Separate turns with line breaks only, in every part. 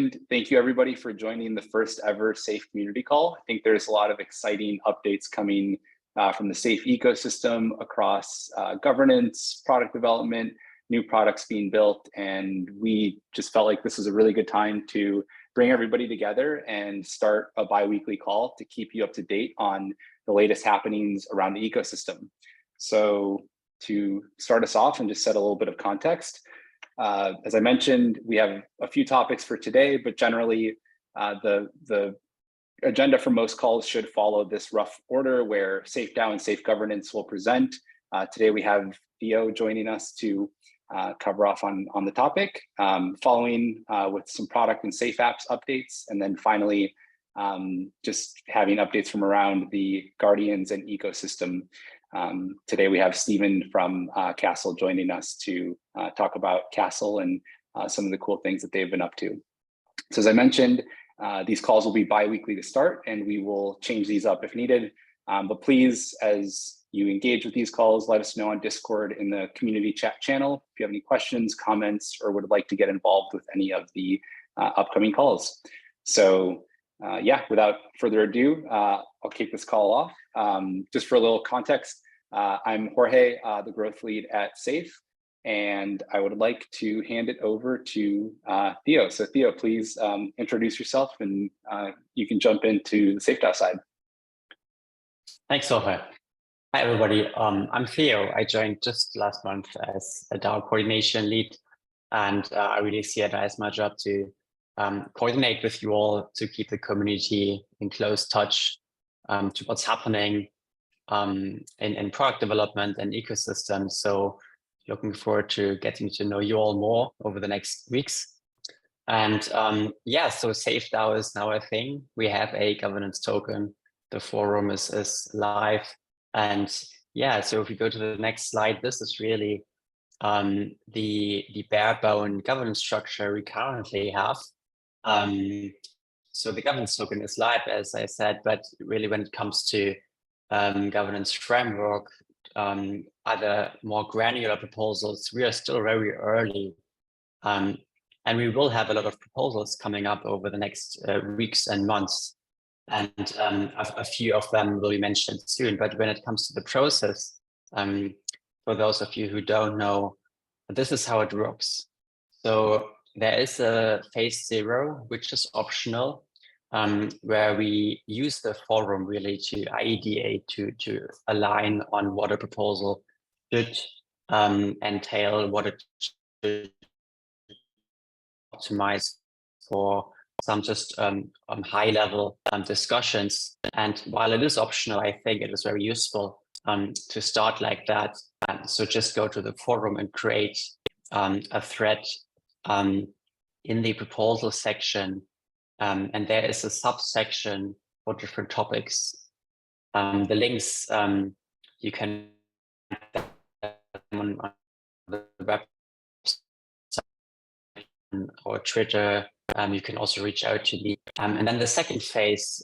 mentioned, thank you everybody for joining the first ever SAFE community call. I think there's a lot of exciting updates coming from the SAFE ecosystem across governance, product development, new products being built. And we just felt like this was a really good time to bring everybody together and start a bi-weekly call to keep you up to date on the latest happenings around the ecosystem. So to start us off and just set a little bit of context, as I mentioned, we have a few topics for today, but generally the agenda for most calls should follow this rough order where SAFE DAO and SAFE Governance will present. Today we have Theo joining us to cover off on the topic, following with some product and SAFE apps updates, and then finally just having updates from around the Guardians and ecosystem. Today we have Stephen from Castle joining us to talk about Castle and some of the cool things that they've been up to. So as I mentioned, these calls will be bi-weekly to start, and we will change these up if needed. But please, as you engage with these calls, let us know on Discord in the community chat channel if you have any questions, comments, or would like to get involved with any of the upcoming calls. So yeah, without further ado, I'll kick this call off. Just for a little context, I'm Jorge, the growth lead at SAFE, and I would like to hand it over to Theo. So Theo, please introduce yourself, and you can jump into the SAFE DAO side.
Thanks, Jorge. Hi, everybody. I'm Theo. I joined just last month as a DAO Coordination Lead, and I really see it as my job to coordinate with you all to keep the community in close touch to what's happening in product development and ecosystem. So looking forward to getting to know you all more over the next weeks. And yeah, so SAFE DAO is now a thing. We have a governance token. The forum is live. And yeah, so if we go to the next slide, this is really the bare bone governance structure we currently have. So the governance token is live, as I said, but really when it comes to governance framework, other more granular proposals, we are still very early. And we will have a lot of proposals coming up over the next weeks and months. And a few of them will be mentioned soon. But when it comes to the process, for those of you who don't know, this is how it works. So there is a phase 0, which is optional, where we use the forum really to ideate, to align on what a proposal should entail, what it should optimize for some just high level discussions. And while it is optional, I think it is very useful to start like that. So just go to the forum and create a thread in the proposal section. And there is a subsection for different topics. The links you can on the website or Twitter. You can also reach out to me. And then the second phase,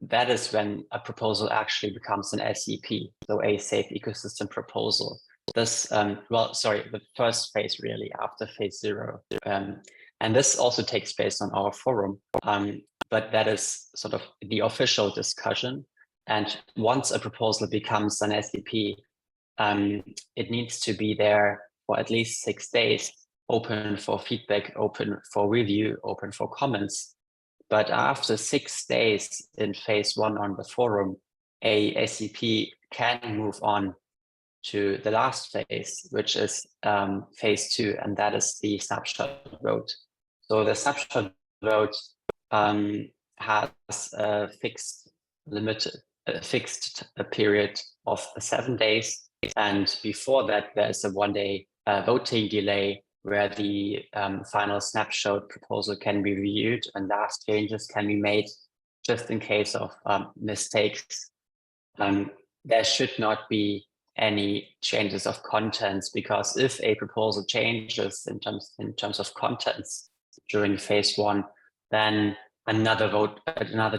that is when a proposal actually becomes an SEP, so a SAFE ecosystem proposal. This, the first phase really after phase 0. And this also takes place on our forum, but that is sort of the official discussion. And once a proposal becomes an SEP, it needs to be there for at least 6 days, open for feedback, open for review, open for comments. But after 6 days in phase 1 on the forum, a SEP can move on to the last phase, which is phase 2, and that is the snapshot vote. So the snapshot vote has a fixed period of 7 days. And before that, there's a 1-day voting delay where the final snapshot proposal can be reviewed and last changes can be made just in case of mistakes. There should not be any changes of contents, because if a proposal changes in terms of contents during phase 1, then another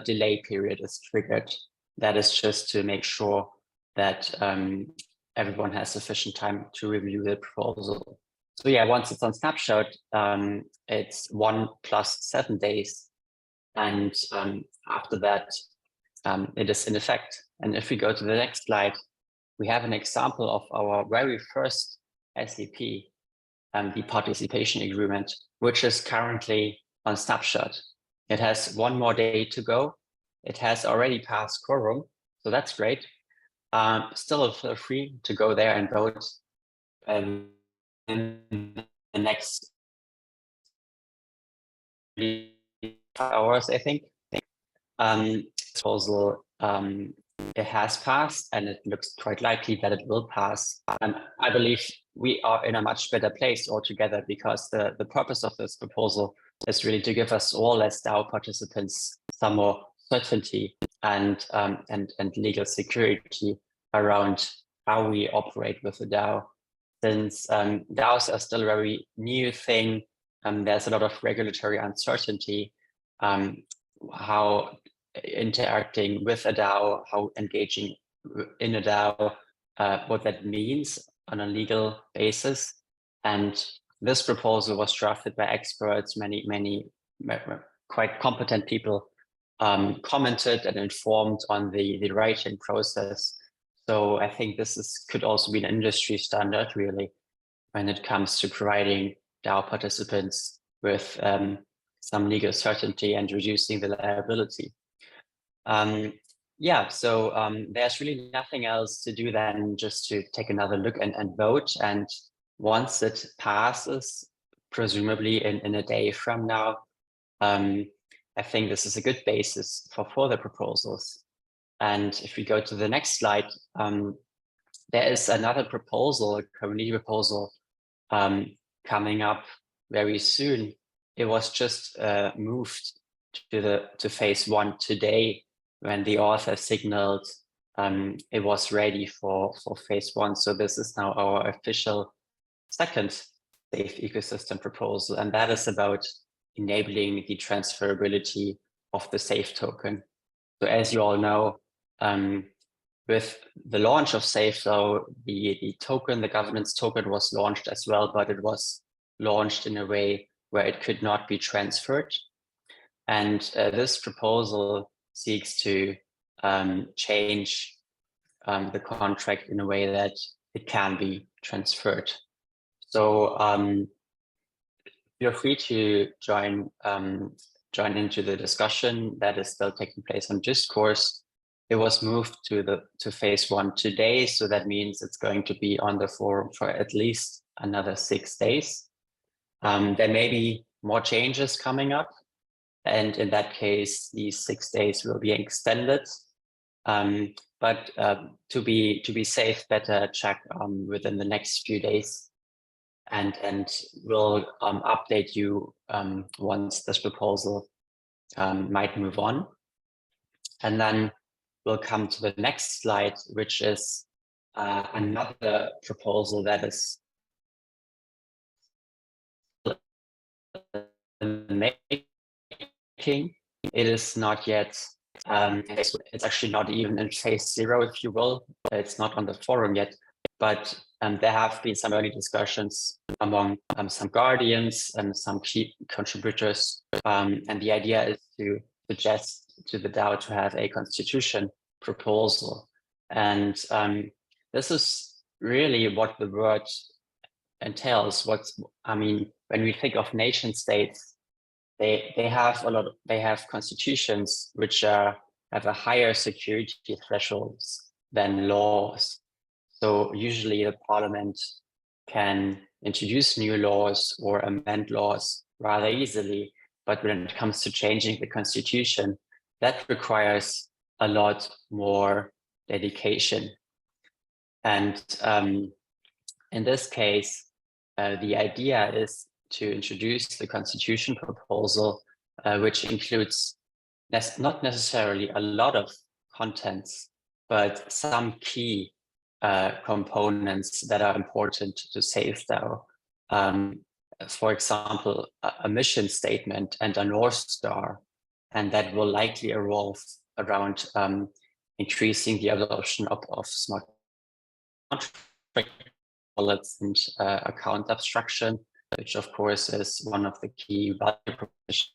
delay period is triggered. That is just to make sure that everyone has sufficient time to review the proposal. So yeah, once it's on snapshot, it's 1 + 7 days. And after that, it is in effect. And if we go to the next slide, we have an example of our very first SEP, the participation agreement, which is currently on snapshot. It has 1 more day to go. It has already passed quorum, so that's great. Still feel free to go there and vote in the next hours, I think. Proposal, it has passed, and it looks quite likely that it will pass. And I believe we are in a much better place altogether, because the purpose of this proposal is really to give us all as DAO participants some more certainty and legal security around how we operate with the DAO. Since DAOs are still a very new thing, there's a lot of regulatory uncertainty, how interacting with a DAO, how engaging in a DAO, what that means on a legal basis. And this proposal was drafted by experts, many quite competent people commented and informed on the writing process. So I think this could also be an industry standard, really, when it comes to providing DAO participants with some legal certainty and reducing the liability. Yeah, so there's really nothing else to do than just to take another look and vote. And once it passes, presumably in a day from now, I think this is a good basis for further proposals. And if we go to the next slide, there is another proposal, a community proposal, coming up very soon. It was just moved to phase 1 today, when the author signaled it was ready for phase 1. So this is now our official second safe ecosystem proposal, and that is about enabling the transferability of the SAFE token. So as you all know, with the launch of SAFE, though, the token, the governance token, was launched as well, but it was launched in a way where it could not be transferred. And this proposal seeks to change the contract in a way that it can be transferred. So feel free to join into the discussion that is still taking place on Discourse. It was moved to phase 1 today, so that means it's going to be on the forum for at least another 6 days. There may be more changes coming up, and in that case, these 6 days will be extended. But to be safe, better check within the next few days, and we'll update you once this proposal might move on. And then we'll come to the next slide, which is another proposal that is making. It is not yet, it's actually not even in phase 0, if you will. It's not on the forum yet, but there have been some early discussions among some guardians and some key contributors. And the idea is to suggest to the DAO to have a constitution proposal. And this is really what the word entails. When we think of nation states, they have constitutions which have a higher security thresholds than laws. So usually the parliament can introduce new laws or amend laws rather easily, but when it comes to changing the constitution, that requires a lot more dedication. And in this case, the idea is to introduce the constitution proposal, which includes not necessarily a lot of contents, but some key components that are important to SAFE DAO. For example, a mission statement and a North Star, and that will likely evolve around increasing the adoption of smart contract wallets and account abstraction, which of course is one of the key value propositions,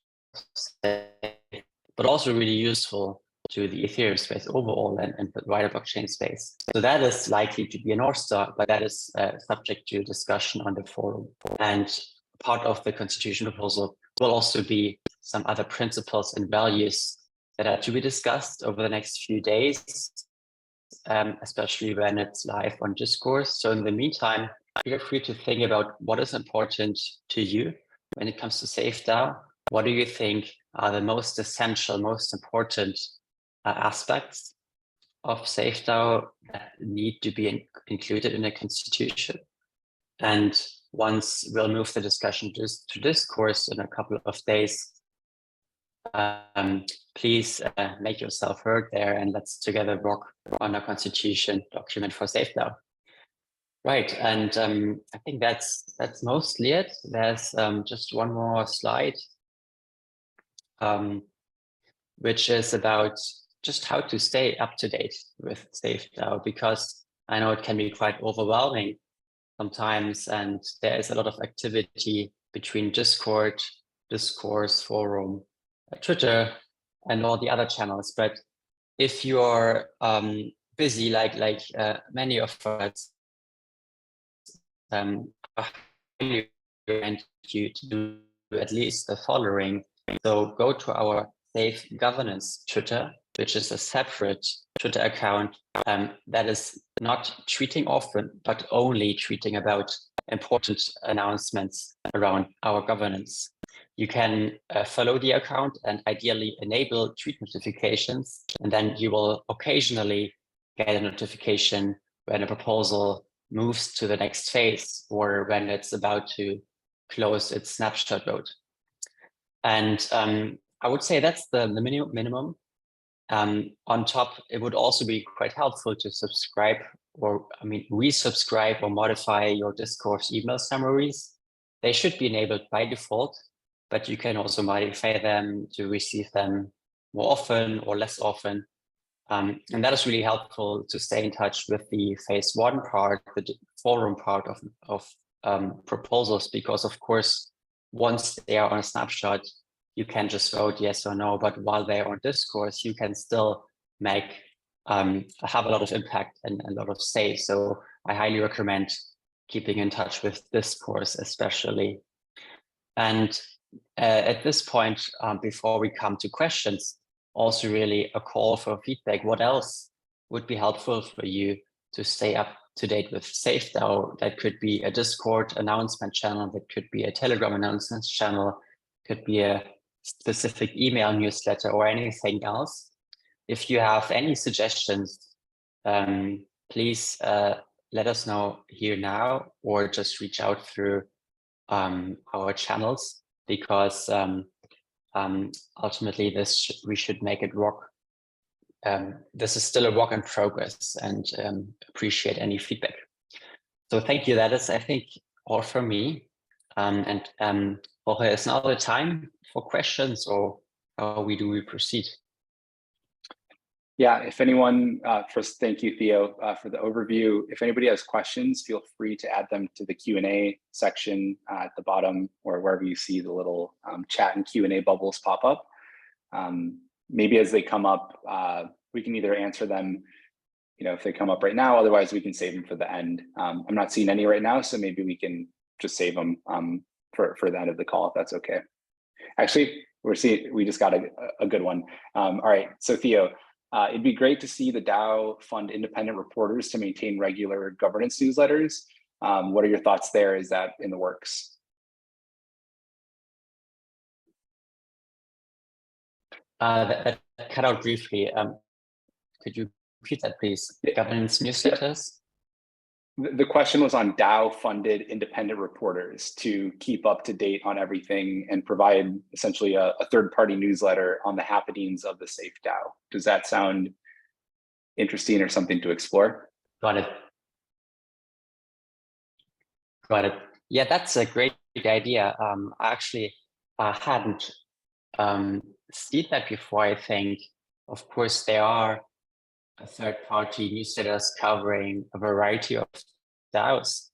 but also really useful to the Ethereum space overall and the wider blockchain space. So that is likely to be a North Star, but that is subject to discussion on the forum. And part of the constitution proposal will also be some other principles and values that are to be discussed over the next few days, especially when it's live on Discourse. So in the meantime, feel free to think about what is important to you when it comes to SafeDAO. What do you think are the most essential, most important aspects of SafeDAO that need to be included in the constitution? And once we'll move the discussion to Discourse in a couple of days, please make yourself heard there, and let's together work on a constitution document for SafeDAO. Right, and I think that's mostly it. There's just one more slide, which is about just how to stay up to date with SafeDAO, because I know it can be quite overwhelming sometimes, and there is a lot of activity between Discord, Discourse, forum, Twitter, and all the other channels. But if you're busy, like many of us, I recommend you to do at least the following. So go to our Safe Governance Twitter, which is a separate Twitter account that is not tweeting often, but only tweeting about important announcements around our governance. You can follow the account and ideally enable tweet notifications, and then you will occasionally get a notification when a proposal moves to the next phase or when it's about to close its snapshot vote. And I would say that's the minimum. On top, it would also be quite helpful to subscribe resubscribe or modify your Discourse email summaries. They should be enabled by default, but you can also modify them to receive them more often or less often. And that is really helpful to stay in touch with the phase one part, the forum part of proposals, because of course, once they are on a snapshot, you can just vote yes or no, but while they're on Discourse, you can still have a lot of impact and a lot of say. So I highly recommend keeping in touch with Discourse especially. And at this point, before we come to questions, also really a call for feedback. What else would be helpful for you to stay up to date with SafeDAO? That could be a Discord announcement channel, that could be a Telegram announcements channel, could be a specific email newsletter or anything else. If you have any suggestions, please let us know here now, or just reach out through our channels, because ultimately we should make it work. This is still a work in progress, and appreciate any feedback. So thank you. That is, I think, all from me. And Jorge, is now the time for questions, or how do we proceed?
Yeah, if anyone, first, thank you, Theo, for the overview. If anybody has questions, feel free to add them to the Q&A section at the bottom, or wherever you see the little chat and Q&A bubbles pop up. Maybe as they come up, we can either answer them, if they come up right now, otherwise we can save them for the end. I'm not seeing any right now, so maybe we can just save them for the end of the call, if that's okay. Actually, we just got a good one. All right, so Theo, it'd be great to see the DAO fund independent reporters to maintain regular governance newsletters. What are your thoughts there? Is that in the works?
That cut out briefly. Could you repeat that, please? Governance newsletters?
The question was on DAO funded independent reporters to keep up to date on everything and provide essentially a third-party newsletter on the happenings of the Safe DAO. Does that sound interesting or something to explore?
Got it. Got it. Yeah, that's a great idea. I actually hadn't seen that before, I think. Of course, there are third-party newsletters covering a variety of DAOs.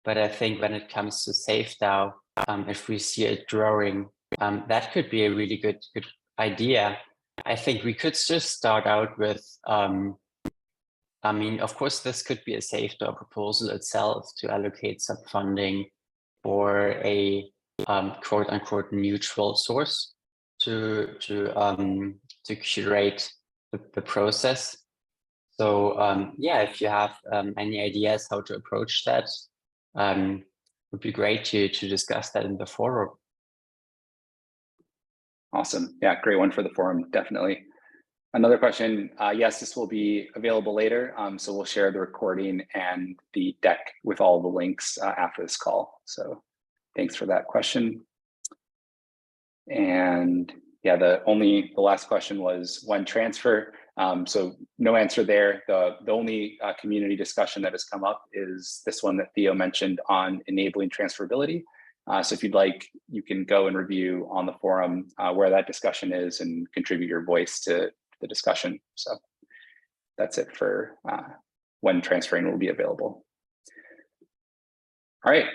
But I think when it comes to SafeDAO, if we see it growing, that could be a really good idea. I think we could just start out with, I mean, of course, this could be a SafeDAO proposal itself to allocate some funding for a quote unquote neutral source to curate the process. So yeah, if you have any ideas how to approach that, would be great to discuss that in the forum.
Awesome. Yeah, great one for the forum, definitely. Another question, yes, this will be available later. So we'll share the recording and the deck with all the links after this call. So thanks for that question. And yeah, the last question was when transfer. So no answer there. The only community discussion that has come up is this one that Theo mentioned on enabling transferability. So if you'd like, you can go and review on the forum where that discussion is and contribute your voice to the discussion. So that's it for when transferring will be available. All right,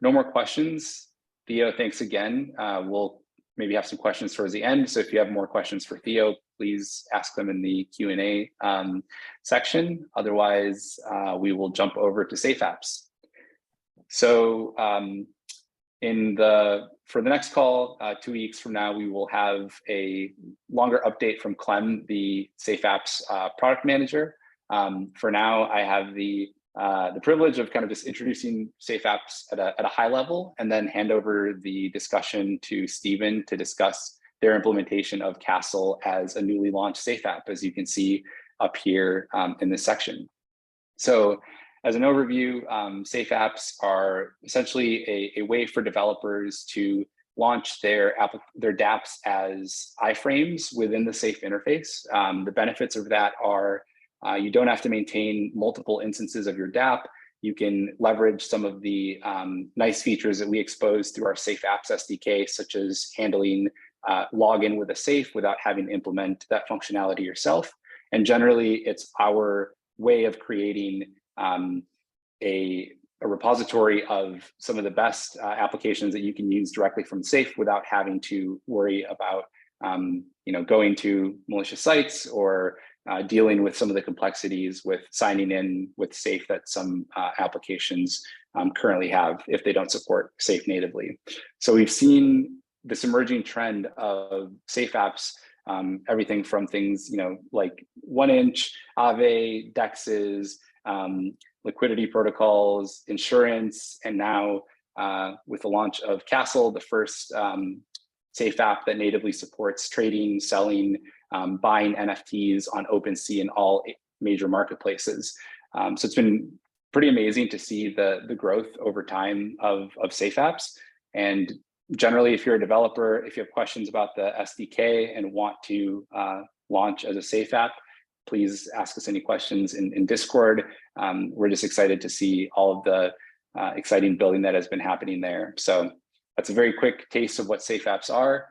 no more questions. Theo, thanks again. We'll maybe have some questions towards the end. So if you have more questions for Theo, please ask them in the Q&A section. Otherwise, we will jump over to Safe Apps. So for the next call, 2 weeks from now, we will have a longer update from Clem, the Safe Apps product manager. For now, I have the privilege of kind of just introducing Safe Apps at a high level, and then hand over the discussion to Stephen to discuss their implementation of Castle as a newly launched Safe App, as you can see up here in this section. So as an overview, Safe Apps are essentially a way for developers to launch their dApps as iframes within the Safe interface. The benefits of that are you don't have to maintain multiple instances of your dApp. You can leverage some of the nice features that we expose through our Safe Apps SDK, such as handling login with a safe without having to implement that functionality yourself. And generally, it's our way of creating a repository of some of the best applications that you can use directly from Safe without having to worry about going to malicious sites or dealing with some of the complexities with signing in with Safe that some applications currently have if they don't support Safe natively. So we've seen this emerging trend of Safe Apps, everything from things like 1-inch, Aave, DEXs, liquidity protocols, insurance, and now with the launch of Castle, the first Safe app that natively supports trading, selling, buying NFTs on OpenSea and all major marketplaces. So it's been pretty amazing to see the growth over time of Safe Apps. And generally, if you're a developer, if you have questions about the SDK and want to launch as a Safe app, please ask us any questions in Discord. We're just excited to see all of the exciting building that has been happening there. So that's a very quick taste of what Safe Apps are.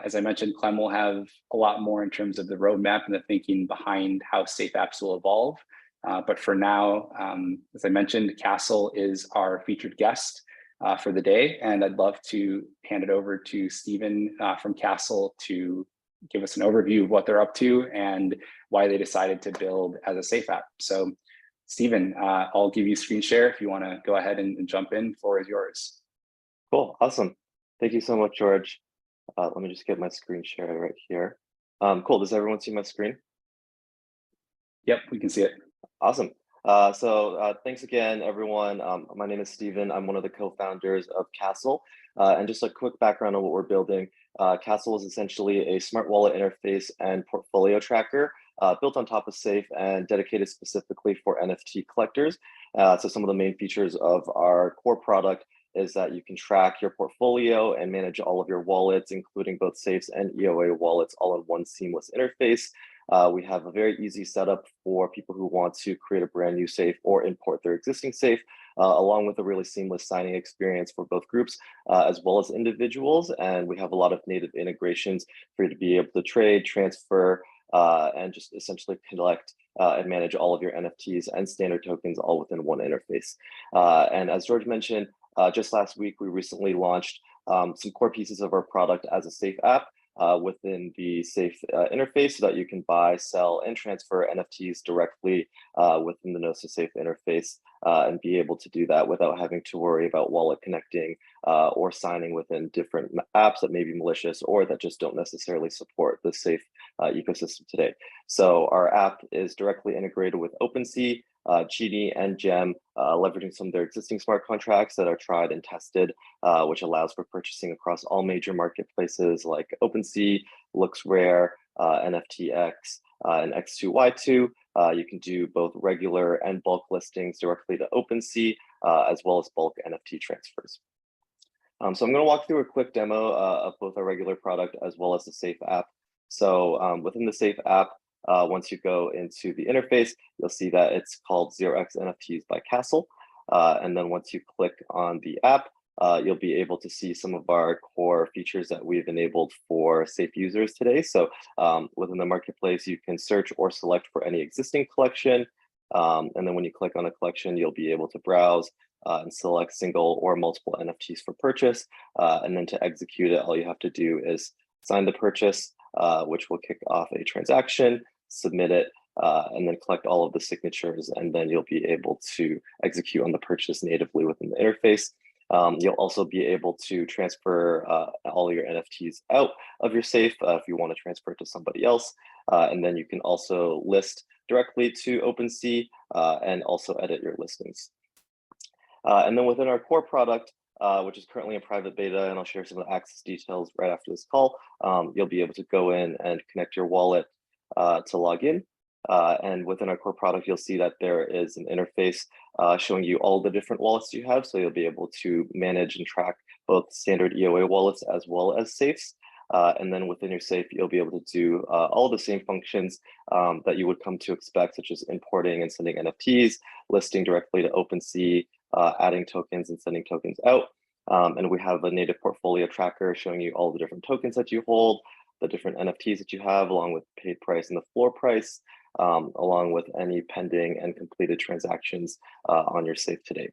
As I mentioned, Clem will have a lot more in terms of the roadmap and the thinking behind how Safe Apps will evolve. But for now, as I mentioned, Castle is our featured guest for the day. And I'd love to hand it over to Stephen from Castle to give us an overview of what they're up to and why they decided to build as a Safe app. So Stephen, I'll give you screen share if you want to go ahead and jump in. Floor is yours.
Cool, awesome. Thank you so much, George. Let me just get my screen share right here. Cool, does everyone see my screen?
Yep, we can see it.
Awesome. Thanks again, everyone. My name is Stephen. I'm one of the co-founders of Castle. And just a quick background on what we're building. Castle is essentially a smart wallet interface and portfolio tracker built on top of Safe and dedicated specifically for NFT collectors. So some of the main features of our core product is that you can track your portfolio and manage all of your wallets, including both Safes and EOA wallets, all in one seamless interface. We have a very easy setup for people who want to create a brand new Safe or import their existing Safe, along with a really seamless signing experience for both groups as well as individuals. And we have a lot of native integrations for you to be able to trade, transfer, and just essentially collect and manage all of your NFTs and standard tokens all within one interface. And as George mentioned, just last week, we recently launched some core pieces of our product as a Safe app within the Safe interface so that you can buy, sell, and transfer NFTs directly within the Gnosis Safe interface and be able to do that without having to worry about wallet connecting or signing within different apps that may be malicious or that just don't necessarily support the Safe ecosystem today. So our app is directly integrated with OpenSea, Genie, and Gem, leveraging some of their existing smart contracts that are tried and tested, which allows for purchasing across all major marketplaces like OpenSea, LooksRare, NFTX, and X2Y2. You can do both regular and bulk listings directly to OpenSea, as well as bulk NFT transfers. So I'm going to walk through a quick demo of both our regular product as well as the Safe app. So within the Safe app, once you go into the interface, you'll see that it's called 0x NFTs by Castle. And then once you click on the app, you'll be able to see some of our core features that we've enabled for Safe users today. So within the marketplace, you can search or select for any existing collection. And then when you click on a collection, you'll be able to browse and select single or multiple NFTs for purchase. And then to execute it, all you have to do is sign the purchase, which will kick off a transaction, submit it, and then collect all of the signatures, and then you'll be able to execute on the purchase natively within the interface. You'll also be able to transfer all your NFTs out of your Safe if you want to transfer it to somebody else. And then you can also list directly to OpenSea and also edit your listings. And then within our core product, which is currently in private beta, and I'll share some of the access details right after this call, you'll be able to go in and connect your wallet to log in. And within our core product, you'll see that there is an interface showing you all the different wallets you have. So you'll be able to manage and track both standard EOA wallets as well as Safes. And then within your Safe, you'll be able to do all the same functions that you would come to expect, such as importing and sending NFTs, listing directly to OpenSea, adding tokens and sending tokens out. And we have a native portfolio tracker showing you all the different tokens that you hold, the different NFTs that you have, along with paid price and the floor price, along with any pending and completed transactions on your Safe today.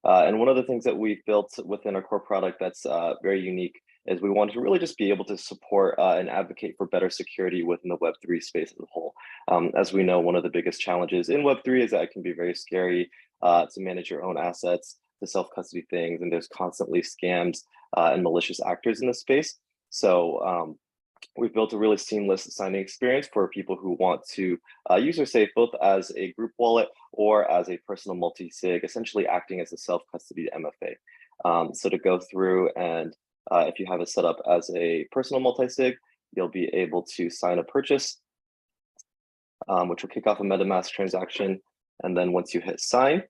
And one of the things that we've built within our core product that's very unique is we want to really just be able to support and advocate for better security within the Web3 space as a whole. As we know, one of the biggest challenges in Web3 is that it can be very scary to manage your own assets, to self-custody things, and there's constantly scams and malicious actors in the space. So we've built a really seamless signing experience for people who want to use their Safe both as a group wallet or as a personal multi-sig, essentially acting as a self-custody MFA. So to go through and if you have it set up as a personal multi-sig, you'll be able to sign a purchase, which will kick off a MetaMask transaction. And then once you hit sign,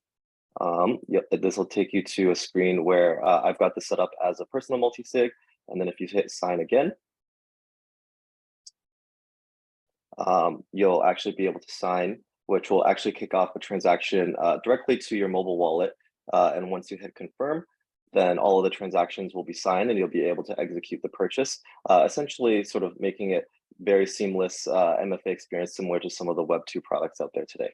this will take you to a screen where I've got this set up as a personal multi-sig. And then if you hit sign again, you'll actually be able to sign, which will actually kick off a transaction directly to your mobile wallet. And once you hit confirm, then all of the transactions will be signed and you'll be able to execute the purchase, essentially sort of making it very seamless MFA experience similar to some of the Web2 products out there today.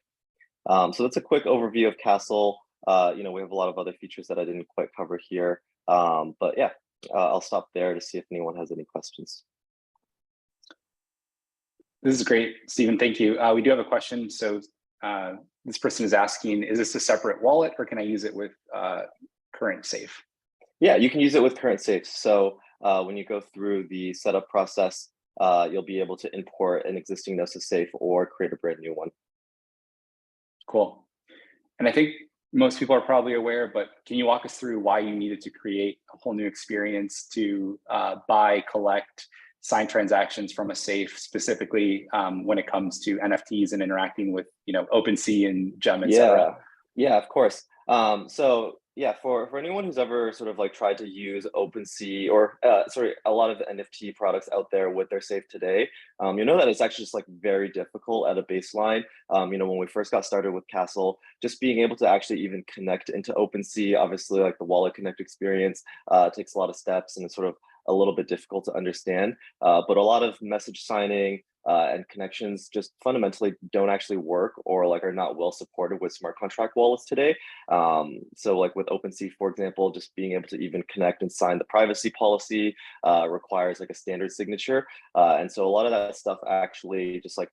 So that's a quick overview of Castle. We have a lot of other features that I didn't quite cover here. But yeah, I'll stop there to see if anyone has any questions.
This is great, Stephen. Thank you. We do have a question. So this person is asking, is this a separate wallet or can I use it with current Safe?
Yeah, you can use it with current Safe. So when you go through the setup process, you'll be able to import an existing Gnosis Safe or create a brand new one.
Cool. And I think most people are probably aware, but can you walk us through why you needed to create a whole new experience to buy, collect, sign transactions from a Safe, specifically when it comes to NFTs and interacting with, OpenSea and Gem, et cetera?
Yeah, of course. So yeah, for anyone who's ever sort of like tried to use OpenSea or a lot of the NFT products out there with their Safe today, you know that it's actually just like very difficult at a baseline. When we first got started with Castle, just being able to actually even connect into OpenSea, obviously like the wallet connect experience takes a lot of steps and it's sort of a little bit difficult to understand, but a lot of message signing, and connections just fundamentally don't actually work or like are not well supported with smart contract wallets today. So like with OpenSea, for example, just being able to even connect and sign the privacy policy requires like a standard signature. And so a lot of that stuff actually just like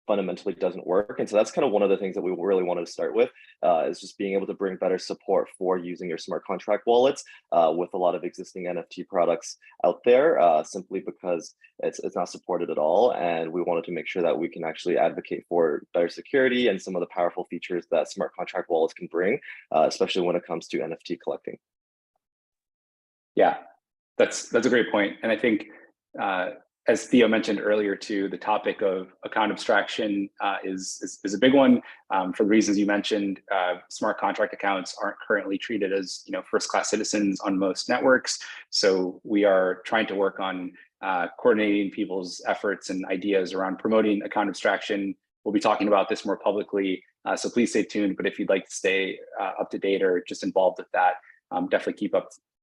fundamentally doesn't work. And so that's kind of one of the things that we really wanted to start with, is just being able to bring better support for using your smart contract wallets with a lot of existing NFT products out there, simply because it's not supported at all. And we wanted to make sure that we can actually advocate for better security and some of the powerful features that smart contract wallets can bring, especially when it comes to NFT collecting.
Yeah, that's a great point. And I think, as Theo mentioned earlier too, the topic of account abstraction is a big one. For the reasons you mentioned, smart contract accounts aren't currently treated as first-class citizens on most networks. So we are trying to work on coordinating people's efforts and ideas around promoting account abstraction. We'll be talking about this more publicly, so please stay tuned. But if you'd like to stay up to date or just involved with that, definitely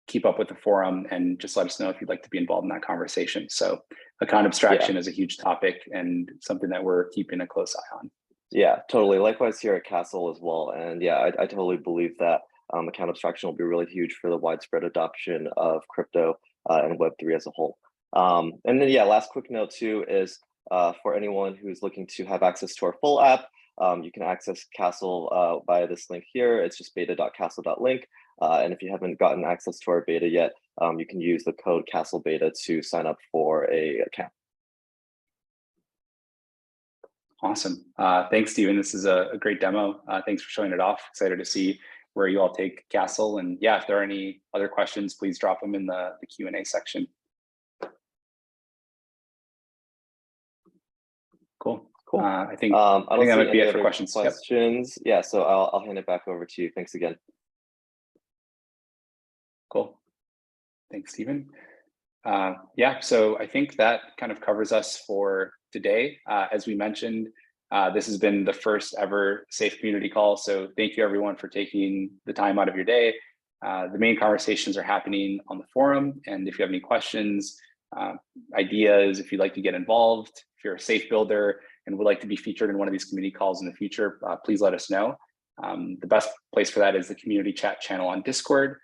keep up with the forum and just let us know if you'd like to be involved in that conversation. So account abstraction is a huge topic and something that we're keeping a close eye on.
Yeah, totally. Likewise here at Castle as well. And yeah, I totally believe that account abstraction will be really huge for the widespread adoption of crypto and Web3 as a whole. And then yeah, last quick note too is for anyone who's looking to have access to our full app, you can access Castle via this link here. It's just beta.castle.link. And if you haven't gotten access to our beta yet, you can use the code CastleBeta to sign up for an account.
Awesome. Thanks, Stephen. This is a great demo. Thanks for showing it off. Excited to see where you all take Castle. And yeah, if there are any other questions, please drop them in the Q&A section. Cool. I think that might be it for questions.
Yep. Yeah, so I'll hand it back over to you. Thanks again.
Cool. Thanks, Stephen. Yeah, so I think that kind of covers us for today. As we mentioned, this has been the first ever Safe Community Call. So thank you everyone for taking the time out of your day. The main conversations are happening on the forum. And if you have any questions, ideas, if you'd like to get involved, if you're a safe builder and would like to be featured in one of these community calls in the future, please let us know. The best place for that is the community chat channel on Discord.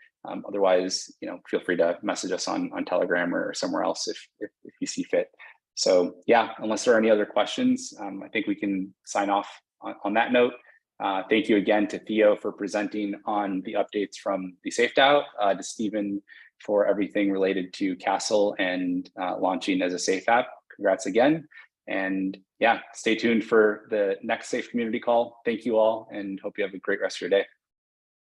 Otherwise, feel free to message us on Telegram or somewhere else if you see fit. So yeah, unless there are any other questions, I think we can sign off on that note. Thank you again to Theo for presenting on the updates from the Safe DAO, to Stephen for everything related to Castle and launching as a Safe app. Congrats again. And yeah, stay tuned for the next Safe Community Call. Thank you all and hope you have a great rest of your day.